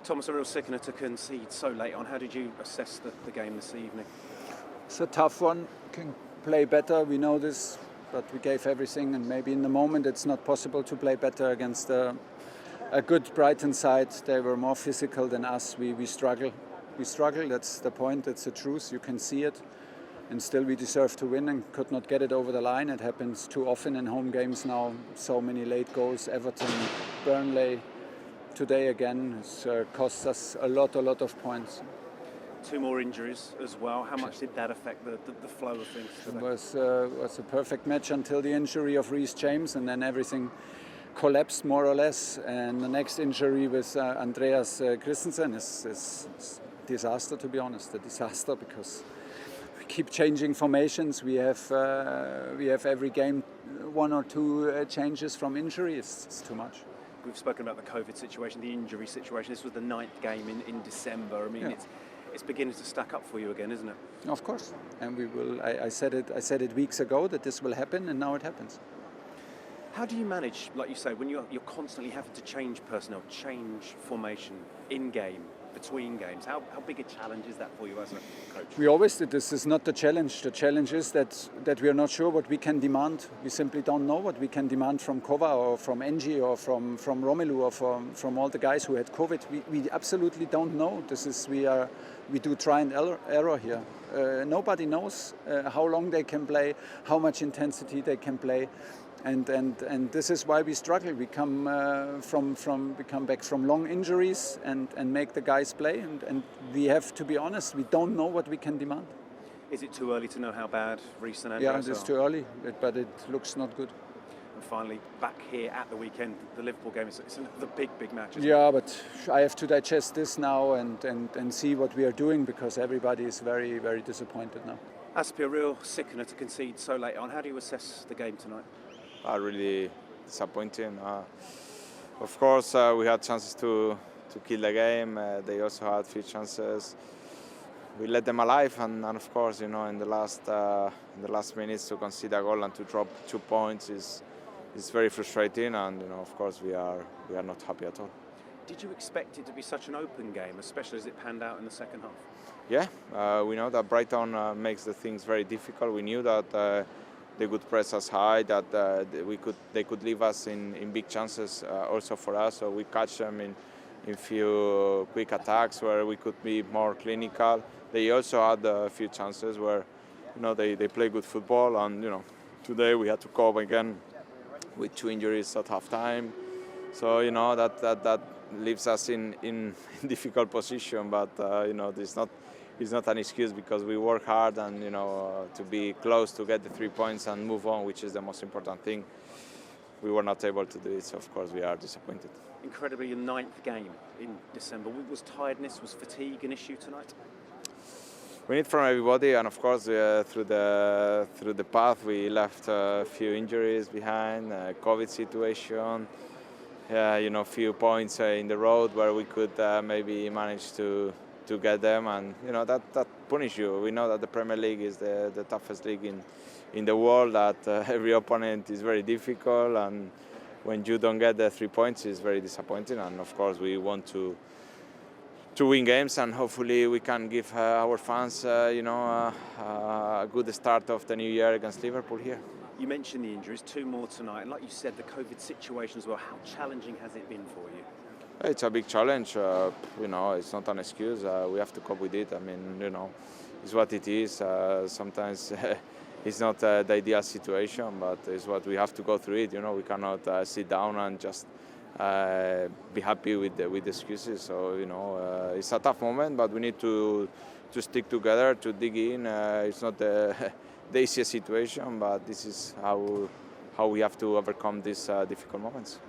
Thomas, a real sickener to concede so late on. How did you assess the game this evening? It's a tough one. Can play better, we know this, but we gave everything, and maybe in the moment it's not possible to play better against a good Brighton side. They were more physical than us. We struggle. We struggle, that's the point, that's the truth, you can see it. And still we deserve to win and could not get it over the line. It happens too often in home games now. So many late goals, Everton, Burnley. Today again, it's cost us a lot of points. 2 more injuries as well. How much did that affect the flow of things today? It was a perfect match until the injury of Reece James, and then everything collapsed more or less. And the next injury with Andreas Christensen is disaster, to be honest. A disaster, because we keep changing formations. We have every game 1 or 2 changes from injury. It's too much. We've spoken about the COVID situation, the injury situation. This was the 9th game in December. I mean, it's beginning to stack up for you again, isn't it? Of course, and we will. I said it weeks ago that this will happen, and now it happens. How do you manage, like you say, when you're constantly having to change personnel, change formation in game, between games? How big a challenge is that for you as a coach? We always did this. This is not the challenge. The challenge is that we are not sure what we can demand. We simply don't know what we can demand from Kova or from Engie or from Romelu or from all the guys who had COVID. We absolutely don't know. We do try and error here. Nobody knows how long they can play, how much intensity they can play. And this is why we struggle. We come back from long injuries and make the guys play. And we have to be honest. We don't know what we can demand. Is it too early to know how bad Reece and Andreas are? Yeah, it's too early, but it looks not good. And finally, back here at the weekend, the Liverpool game is the big match. Yeah, but I have to digest this now and see what we are doing, because everybody is very, very disappointed now. Azpi, a real sickener to concede so late on. How do you assess the game tonight? Really disappointing. Of course, we had chances to kill the game. They also had few chances. We let them alive, and of course, in the last minutes to concede a goal and to drop 2 points is very frustrating. And of course, we are not happy at all. Did you expect it to be such an open game, especially as it panned out in the second half? Yeah, we know that Brighton makes the things very difficult. We knew that. They could press us high, that they could leave us in big chances also for us. So we catch them in few quick attacks where we could be more clinical. They also had a few chances where they play good football, and today we had to cope again with 2 injuries at half time. So that leaves us in difficult position, but it's not an excuse, because we work hard and to be close to get the 3 points and move on, which is the most important thing. We were not able to do it, so of course we are disappointed. Incredibly, your 9th game in December. Was tiredness, was fatigue an issue tonight? We need from everybody, and of course through the path we left a few injuries behind, COVID situation. Few points in the road where we could maybe manage to get them, and that punish you. We know that the Premier League is the toughest league in the world, that every opponent is very difficult, and when you don't get the 3 points, it's very disappointing. And of course we want to win games, and hopefully we can give our fans a good start of the new year against Liverpool here. You mentioned the injuries, 2 more tonight, and like you said, the COVID situation as well. How challenging has it been for you? It's a big challenge. It's not an excuse. We have to cope with it. I mean, it's what it is. Sometimes it's not the ideal situation, but it's what we have to go through it. We cannot sit down and just be happy with the excuses. So it's a tough moment, but we need to stick together, to dig in. It's not the easiest situation, but this is how we have to overcome these difficult moments.